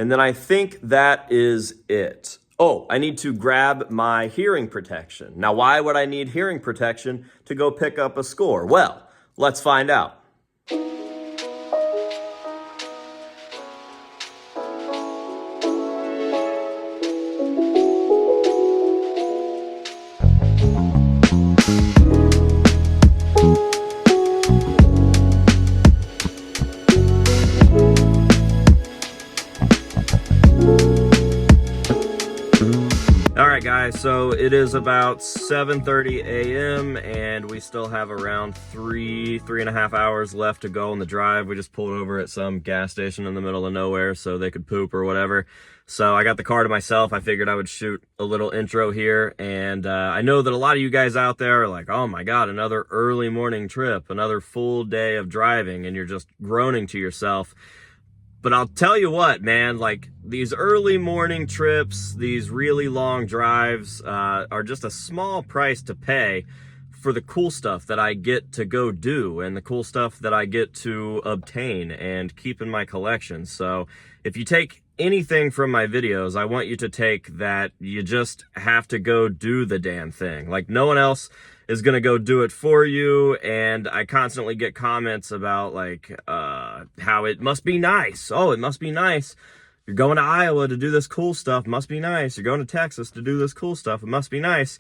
And then I think that is it. Oh, I need to grab my hearing protection. Now, why would I need hearing protection to go pick up a score? Well, let's find out. Alright guys, so it is about 7:30 a.m. and we still have around three and a half hours left to go on the drive. We just pulled over at some gas station in the middle of nowhere so they could poop or whatever. So I got the car to myself. I figured I would shoot a little intro here, and I know that a lot of you guys out there are like, oh my god, another early morning trip, another full day of driving, and you're just groaning to yourself. But I'll tell you what, man, like these early morning trips, these really long drives are just a small price to pay for the cool stuff that I get to go do and the cool stuff that I get to obtain and keep in my collection. So if you take anything from my videos, I want you to take that you just have to go do the damn thing. Like no one else is gonna go do it for you. And I constantly get comments about like how it must be nice. Oh, it must be nice. You're going to Iowa to do this cool stuff. Must be nice. You're going to Texas to do this cool stuff. It must be nice.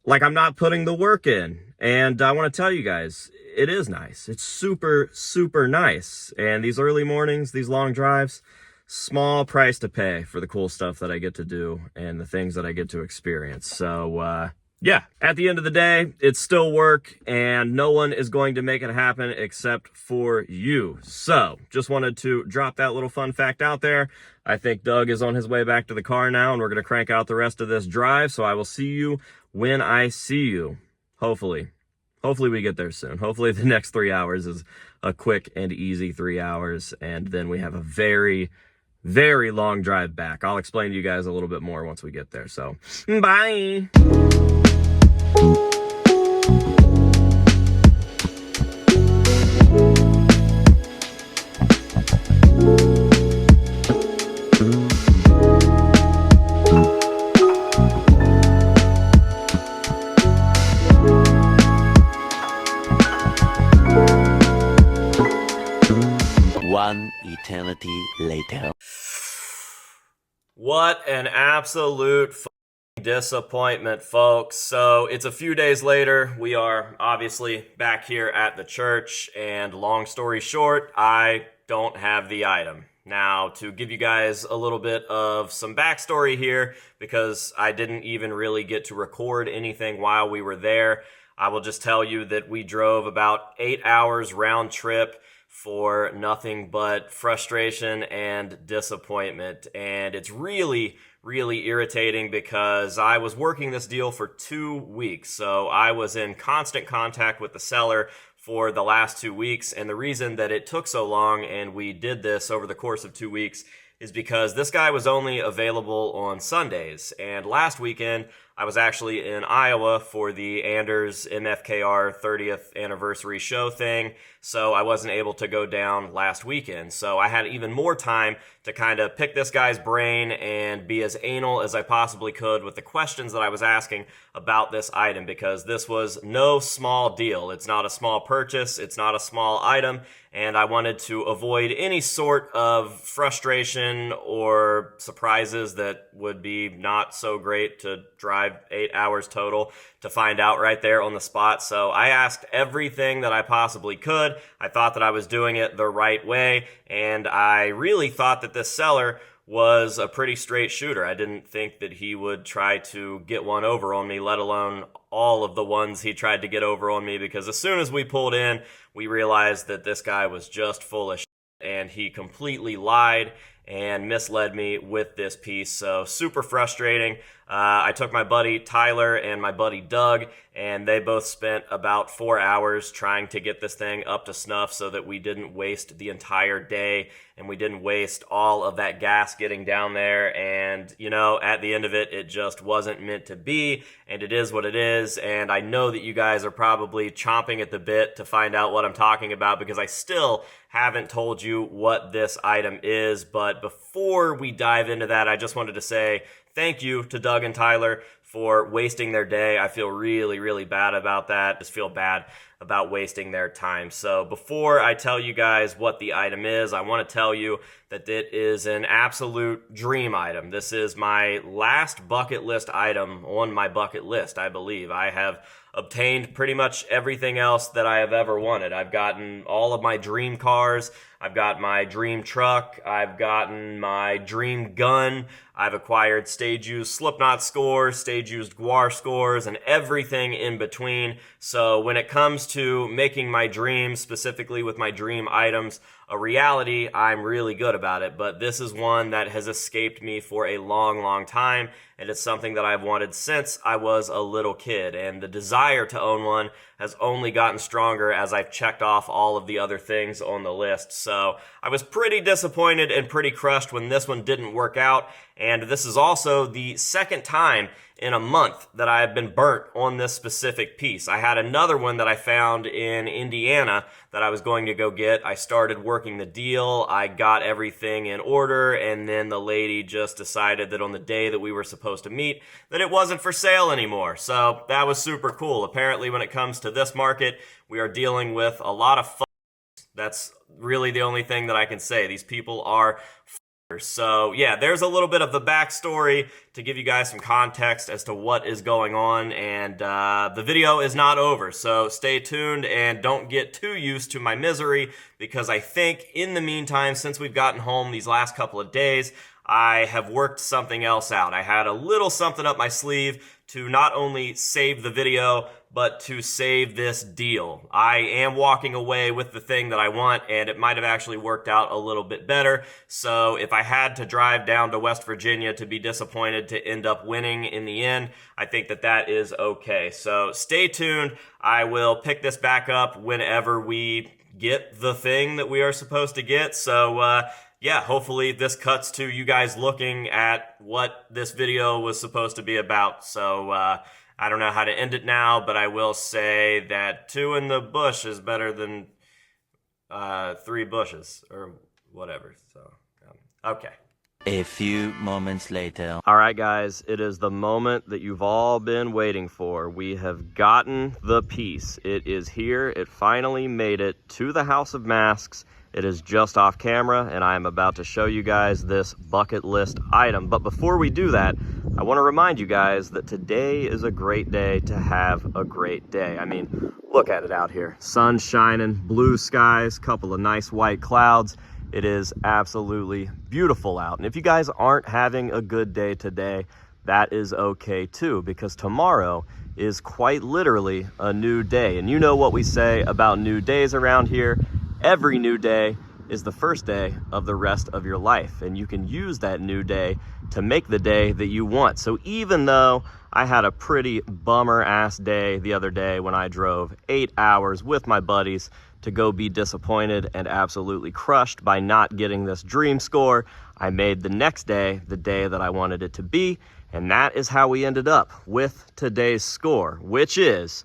Like I'm not putting the work in. And I want to tell you guys, it is nice. It's super, super nice. And these early mornings, these long drives, small price to pay for the cool stuff that I get to do and the things that I get to experience. So, yeah, at the end of the day, it's still work and no one is going to make it happen except for you. So just wanted to drop that little fun fact out there. I think Doug is on his way back to the car now and we're going to crank out the rest of this drive. So I will see you when I see you. Hopefully we get there soon. Hopefully the next 3 hours is a quick and easy 3 hours. And then we have a very, very long drive back. I'll explain to you guys a little bit more once we get there. So bye. One eternity later. What an absolute disappointment, folks. So it's a few days later. We are obviously back here at the church, and long story short, I don't have the item. Now, to give you guys a little bit of some backstory here, because I didn't even really get to record anything while we were there, I will just tell you that we drove about 8 hours round trip for nothing but frustration and disappointment. And it's really, really irritating because I was working this deal for 2 weeks. So I was in constant contact with the seller for the last 2 weeks. And the reason that it took so long and we did this over the course of 2 weeks is because this guy was only available on Sundays. And last weekend, I was actually in Iowa for the Anders MFKR 30th anniversary show thing, so I wasn't able to go down last weekend. So I had even more time to kind of pick this guy's brain and be as anal as I possibly could with the questions that I was asking about this item, because this was no small deal. It's not a small purchase, it's not a small item, and I wanted to avoid any sort of frustration or surprises that would be not so great to drive 8 hours total to find out right there on the spot. So I asked everything that I possibly could. I thought that I was doing it the right way, and I really thought that this seller was a pretty straight shooter. I didn't think that he would try to get one over on me, let alone all of the ones he tried to get over on me, because as soon as we pulled in, we realized that this guy was just full of shit, and he completely lied and misled me with this piece. So super frustrating. I took my buddy Tyler and my buddy Doug, and they both spent about 4 hours trying to get this thing up to snuff so that we didn't waste the entire day and we didn't waste all of that gas getting down there. And, you know, at the end of it, it just wasn't meant to be, and it is what it is. And I know that you guys are probably chomping at the bit to find out what I'm talking about, because I still haven't told you what this item is. But before we dive into that, I just wanted to say thank you to Doug and Tyler for wasting their day. I feel really, really bad about that. Just feel bad about wasting their time. So before I tell you guys what the item is, I want to tell you that it is an absolute dream item. This is my last bucket list item on my bucket list, I believe. I have obtained pretty much everything else that I have ever wanted. I've gotten all of my dream cars. I've got my dream truck. I've gotten my dream gun. I've acquired stage-used Slipknot scores, stage-used Guar scores, and everything in between. So when it comes to making my dreams, specifically with my dream items, a reality, I'm really good about it. But this is one that has escaped me for a long, long time, and it's something that I've wanted since I was a little kid. And the desire to own one has only gotten stronger as I've checked off all of the other things on the list. So I was pretty disappointed and pretty crushed when this one didn't work out. And this is also the second time in a month that I have been burnt on this specific piece. I had another one that I found in Indiana that I was going to go get. I started working the deal. I got everything in order, and then the lady just decided that on the day that we were supposed to meet, that it wasn't for sale anymore. So that was super cool. Apparently, when it comes to this market, we are dealing with a lot of That's really the only thing that I can say. These people are So yeah, there's a little bit of the backstory to give you guys some context as to what is going on, and the video is not over, so stay tuned and don't get too used to my misery, because I think in the meantime, since we've gotten home these last couple of days, I have worked something else out. I had a little something up my sleeve to not only save the video, but to save this deal. I am walking away with the thing that I want, and it might have actually worked out a little bit better. So if I had to drive down to West Virginia to be disappointed to end up winning in the end, I think that that is okay. So stay tuned. I will pick this back up whenever we get the thing that we are supposed to get. So yeah, hopefully this cuts to you guys looking at what this video was supposed to be about. So I don't know how to end it now, but I will say that 2 in the bush is better than 3 bushes, or whatever. So, okay. A few moments later. All right, guys, it is the moment that you've all been waiting for. We have gotten the piece. It is here. It finally made it to the House of Masks. It is just off camera, and I am about to show you guys this bucket list item. But before we do that, I want to remind you guys that today is a great day to have a great day. I mean, look at it out here. Sun shining, blue skies, couple of nice white clouds. It is absolutely beautiful out. And if you guys aren't having a good day today, that is okay too, because tomorrow is quite literally a new day. And you know what we say about new days around here. Every new day is the first day of the rest of your life, and you can use that new day to make the day that you want. So even though I had a pretty bummer ass day the other day when I drove 8 hours with my buddies to go be disappointed and absolutely crushed by not getting this dream score, I made the next day the day that I wanted it to be, and that is how we ended up with today's score, which is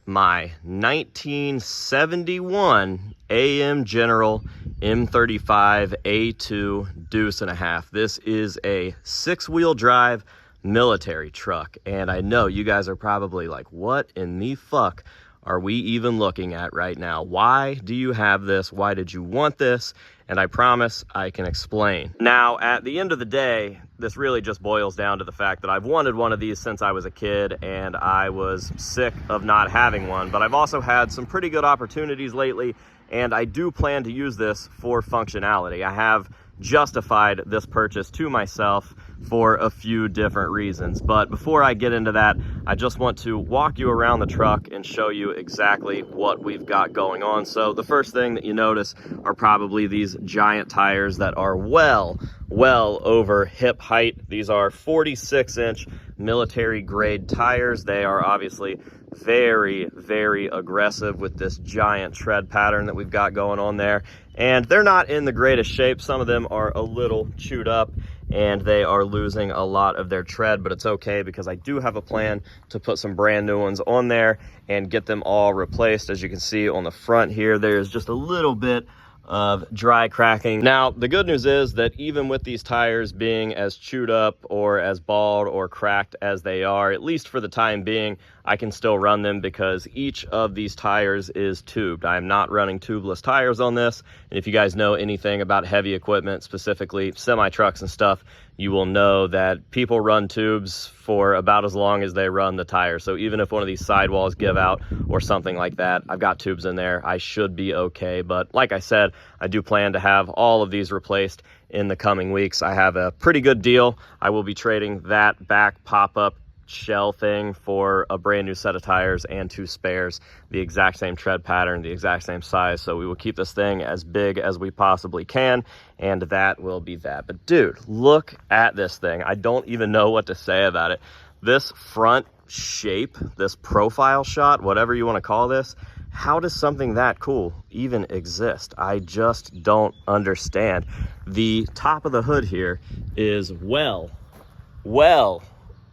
my 1971 AM General M35 A2 Deuce and a Half. This is a 6-wheel drive military truck, and I know you guys are probably like, what in the fuck are we even looking at right now? Why do you have this? Why did you want this? And I promise I can explain. Now, at the end of the day, this really just boils down to the fact that I've wanted one of these since I was a kid, and I was sick of not having one. But I've also had some pretty good opportunities lately, and I do plan to use this for functionality. I have justified this purchase to myself for a few different reasons. But before I get into that, I just want to walk you around the truck and show you exactly what we've got going on. So the first thing that you notice are probably these giant tires that are well over hip height. These are 46-inch military grade tires. They are obviously very, very aggressive with this giant tread pattern that we've got going on there. And they're not in the greatest shape. Some of them are a little chewed up and they are losing a lot of their tread, but it's okay because I do have a plan to put some brand new ones on there and get them all replaced. As you can see on the front here, there's just a little bit of dry cracking. Now, the good news is that even with these tires being as chewed up or as bald or cracked as they are, at least for the time being, I can still run them because each of these tires is tubed. I am not running tubeless tires on this. And if you guys know anything about heavy equipment, specifically semi-trucks and stuff, you will know that people run tubes for about as long as they run the tire. So even if one of these sidewalls give out or something like that, I've got tubes in there. I should be okay. But like I said, I do plan to have all of these replaced in the coming weeks. I have a pretty good deal. I will be trading that back pop-up shell thing for a brand new set of tires and 2 spares, the exact same tread pattern, the exact same size. So we will keep this thing as big as we possibly can, and that will be that. But dude, look at this thing. I don't even know what to say about it. This front shape, this profile shot, whatever you want to call this, how does something that cool even exist? I just don't understand. The top of the hood here is well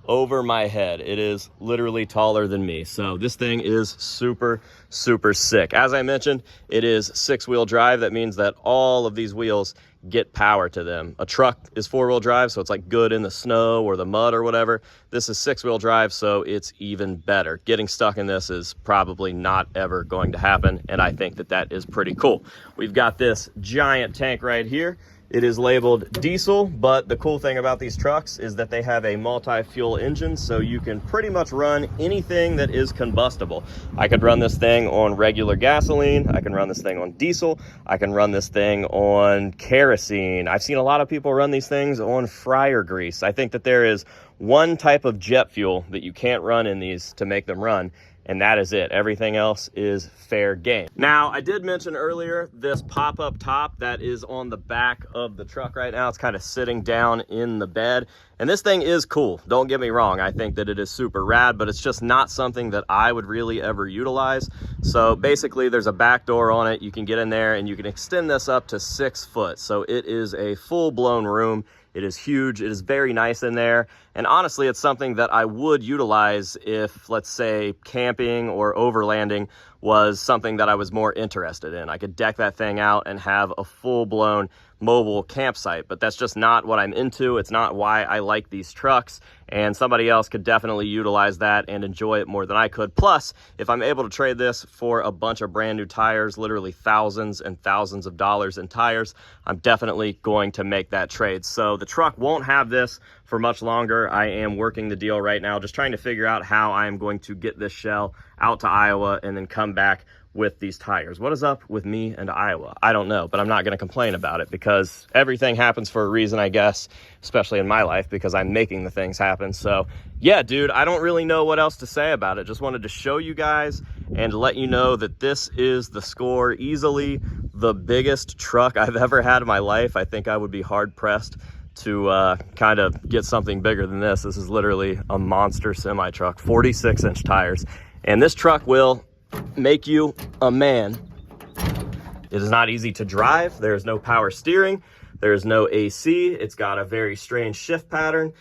over my head. It is literally taller than me. So this thing is super, super sick. As I mentioned, it is 6-wheel drive. That means that all of these wheels get power to them. A truck is 4-wheel drive, so it's like good in the snow or the mud or whatever. This is 6-wheel drive, so it's even better. Getting stuck in this is probably not ever going to happen, and I think that that is pretty cool. We've got this giant tank right here. It is labeled diesel, but the cool thing about these trucks is that they have a multi-fuel engine, so you can pretty much run anything that is combustible. I could run this thing on regular gasoline, I can run this thing on diesel, I can run this thing on kerosene. I've seen a lot of people run these things on fryer grease. I think that there is one type of jet fuel that you can't run in these to make them run, and that is it. Everything else is fair game. Now, I did mention earlier this pop-up top that is on the back of the truck right now. It's kind of sitting down in the bed. And this thing is cool. Don't get me wrong. I think that it is super rad, but it's just not something that I would really ever utilize. So basically, there's a back door on it. You can get in there and you can extend this up to 6 foot. So it is a full-blown room. It is huge. It is very nice in there. And honestly, it's something that I would utilize if, let's say, camping or overlanding was something that I was more interested in. I could deck that thing out and have a full-blown mobile campsite, but that's just not what I'm into. It's not why I like these trucks, and somebody else could definitely utilize that and enjoy it more than I could. Plus, if I'm able to trade this for a bunch of brand new tires, literally thousands and thousands of dollars in tires, I'm definitely going to make that trade. So the truck won't have this for much longer. I am working the deal right now, just trying to figure out how I am going to get this shell out to Iowa and then come back with these tires. What is up with me and Iowa? I don't know, but I'm not going to complain about it because everything happens for a reason, I guess, especially in my life because I'm making the things happen. So yeah, dude, I don't really know what else to say about it. Just wanted to show you guys and let you know that this is the score. Easily the biggest truck I've ever had in my life. I think I would be hard pressed to kind of get something bigger than this. This is literally a monster semi truck, 46-inch tires. And this truck will make you a man. It is not easy to drive. There is no power steering. There is no AC. It's got a very strange shift pattern,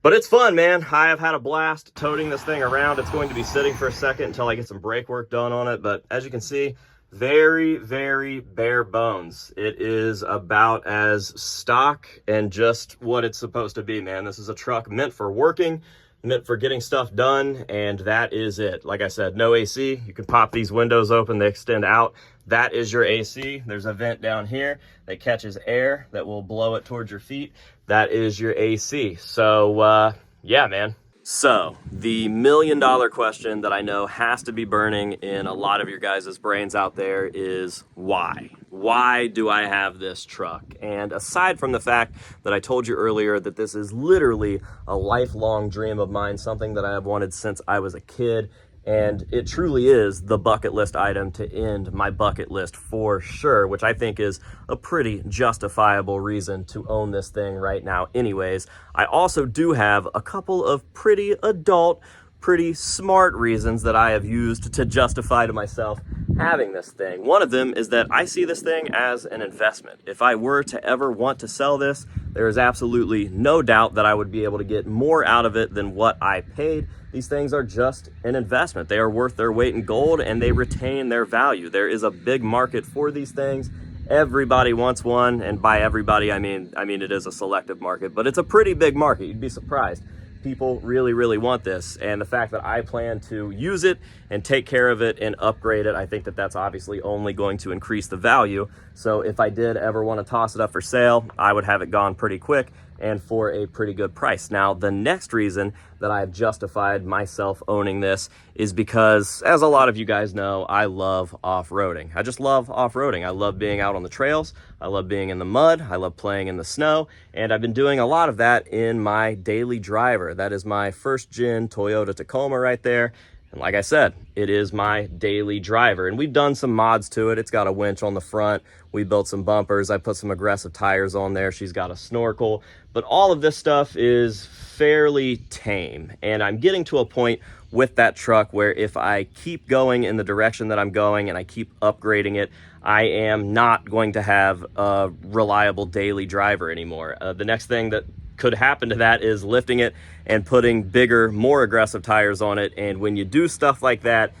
but it's fun, man. I have had a blast toting this thing around. It's going to be sitting for a second until I get some brake work done on it, but as you can see, very, very bare bones. It is about as stock and just what it's supposed to be, man. This is a truck meant for working, meant for getting stuff done, and that is it. Like I said, no AC. You can pop these windows open, they extend out. That is your AC. There's a vent down here that catches air that will blow it towards your feet. That is your AC. So yeah, man. So the $1 million question that I know has to be burning in a lot of your guys' brains out there is why? Why do I have this truck? And aside from the fact that I told you earlier that this is literally a lifelong dream of mine, something that I have wanted since I was a kid, And it truly is the bucket list item to end my bucket list for sure, which I think is a pretty justifiable reason to own this thing right now anyways. I also do have a couple of pretty adult, pretty smart reasons that I have used to justify to myself having this thing. One of them is that I see this thing as an investment. If I were to ever want to sell this, there is absolutely no doubt that I would be able to get more out of it than what I paid. These things are just an investment. They are worth their weight in gold and they retain their value. There is a big market for these things. Everybody wants one, and by everybody I mean it is a selective market, but it's a pretty big market. You'd be surprised. People really want this, and the fact that I plan to use it and take care of it and upgrade it, I think that that's obviously only going to increase the value. So if I did ever want to toss it up for sale, I would have it gone pretty quick and for a pretty good price. Now, the next reason that I've justified myself owning this is because, as a lot of you guys know, I love off-roading. I just love off-roading. I love being out on the trails. I love being in the mud. I love playing in the snow. And I've been doing a lot of that in my daily driver. That is my first gen Toyota Tacoma right there. And like I said, it is my daily driver. And we've done some mods to it. It's got a winch on the front. We built some bumpers. I put some aggressive tires on there. She's got a snorkel. But all of this stuff is fairly tame. And I'm getting to a point with that truck where if I keep going in the direction that I'm going and I keep upgrading it, I am not going to have a reliable daily driver anymore. The next thing that could happen to that is lifting it and putting bigger, more aggressive tires on it. And when you do stuff like that,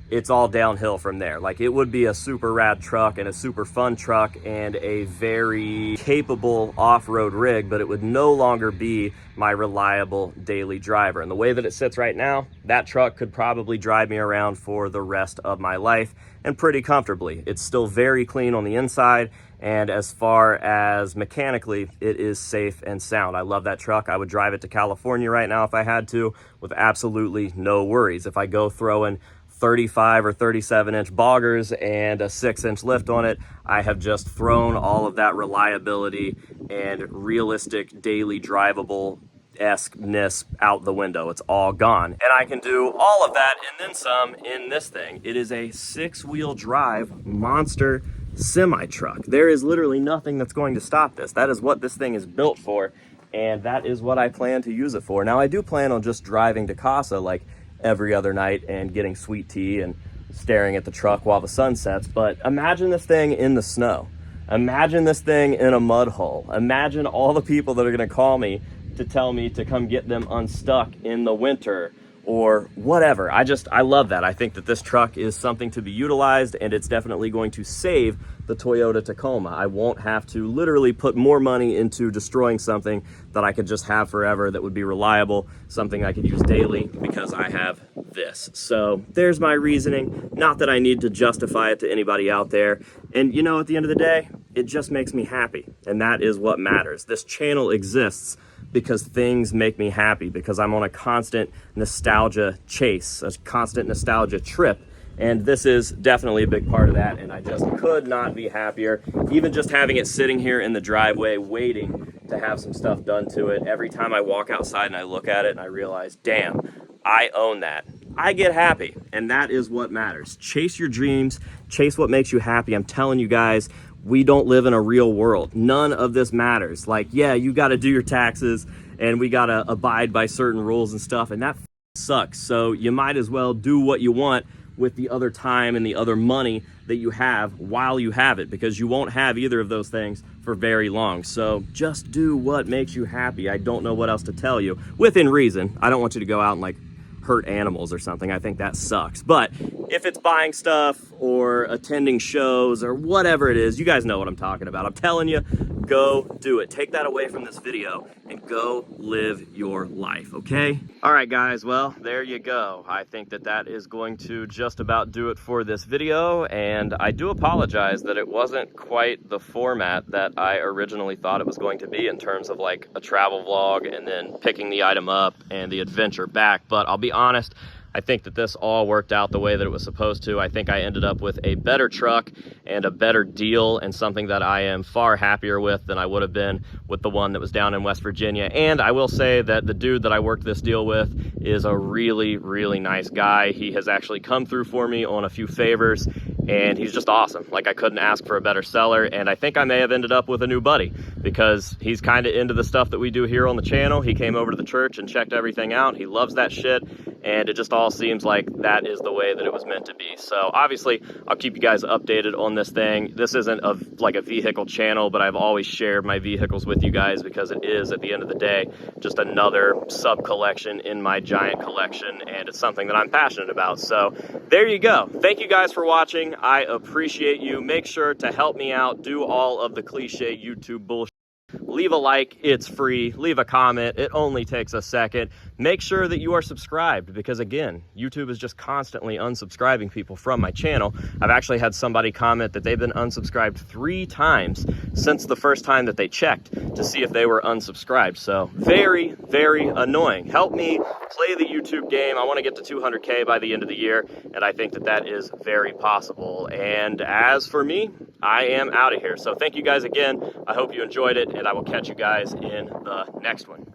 it's all downhill from there. Like, it would be a super rad truck and a super fun truck and a very capable off-road rig, but it would no longer be my reliable daily driver. And the way that it sits right now, that truck could probably drive me around for the rest of my life, and pretty comfortably. It's still very clean on the inside, and as far as mechanically, it is safe and sound. I love that truck. I would drive it to California right now if I had to, with absolutely no worries. If I go throwing 35 or 37 inch boggers and a 6-inch lift on it, I have just thrown all of that reliability and realistic daily drivable esque-ness out the window. It's all gone. And I can do all of that and then some in this thing. It is a 6-wheel drive monster semi truck. There is literally nothing that's going to stop this. That is what this thing is built for, and that is what I plan to use it for. Now, I do plan on just driving to Casa like every other night and getting sweet tea and staring at the truck while the sun sets, but imagine this thing in the snow. Imagine this thing in a mud hole. Imagine all the people that are going to call me to tell me to come get them unstuck in the winter or whatever. I love that. I think that this truck is something to be utilized, and it's definitely going to save the Toyota Tacoma. I won't have to literally put more money into destroying something that I could just have forever, that would be reliable, something I could use daily, because I have this. So there's my reasoning. Not that I need to justify it to anybody out there. And you know, at the end of the day, it just makes me happy, and that is what matters. This channel exists because things make me happy, because I'm on a constant nostalgia chase, a constant nostalgia trip. And this is definitely a big part of that, and I just could not be happier. Even just having it sitting here in the driveway waiting to have some stuff done to it. Every time I walk outside and I look at it and I realize, damn, I own that. I get happy, and that is what matters. Chase your dreams, chase what makes you happy. I'm telling you guys, we don't live in a real world. None of this matters. Like, yeah, you got to do your taxes and we got to abide by certain rules and stuff, and that sucks. So you might as well do what you want with the other time and the other money that you have while you have it, because you won't have either of those things for very long. So just do what makes you happy. I don't know what else to tell you, within reason. I don't want you to go out and like hurt animals or something. I think that sucks. But if it's buying stuff or attending shows or whatever it is, you guys know what I'm talking about. I'm telling you, go do it. Take that away from this video and go live your life, okay? All right, guys, well, there you go. I think that that is going to just about do it for this video, and I do apologize that it wasn't quite the format that I originally thought it was going to be in terms of like a travel vlog and then picking the item up and the adventure back. But I'll be honest, I think that this all worked out the way that it was supposed to. I think I ended up with a better truck and a better deal, and something that I am far happier with than I would have been with the one that was down in West Virginia. And I will say that the dude that I worked this deal with is a really, really nice guy. He has actually come through for me on a few favors, and he's just awesome. Like, I couldn't ask for a better seller, and I think I may have ended up with a new buddy because he's kind of into the stuff that we do here on the channel. He came over to the church and checked everything out. He loves that shit, and it just all seems like that is the way that it was meant to be. So obviously I'll keep you guys updated on this thing. This isn't like a vehicle channel, but I've always shared my vehicles with you guys because it is, at the end of the day, just another sub collection in my giant collection, and it's something that I'm passionate about. So there you go. Thank you guys for watching. I appreciate you. Make sure to help me out, do all of the cliche YouTube bullshit. Leave a like, it's free. Leave a comment, it only takes a second. Make sure that you are subscribed because, again, YouTube is just constantly unsubscribing people from my channel. I've actually had somebody comment that they've been unsubscribed 3 times since the first time that they checked to see if they were unsubscribed. So very, very annoying. Help me play the YouTube game. I want to get to 200K by the end of the year, and I think that that is very possible. And as for me, I am out of here. So thank you guys again. I hope you enjoyed it, and I will catch you guys in the next one.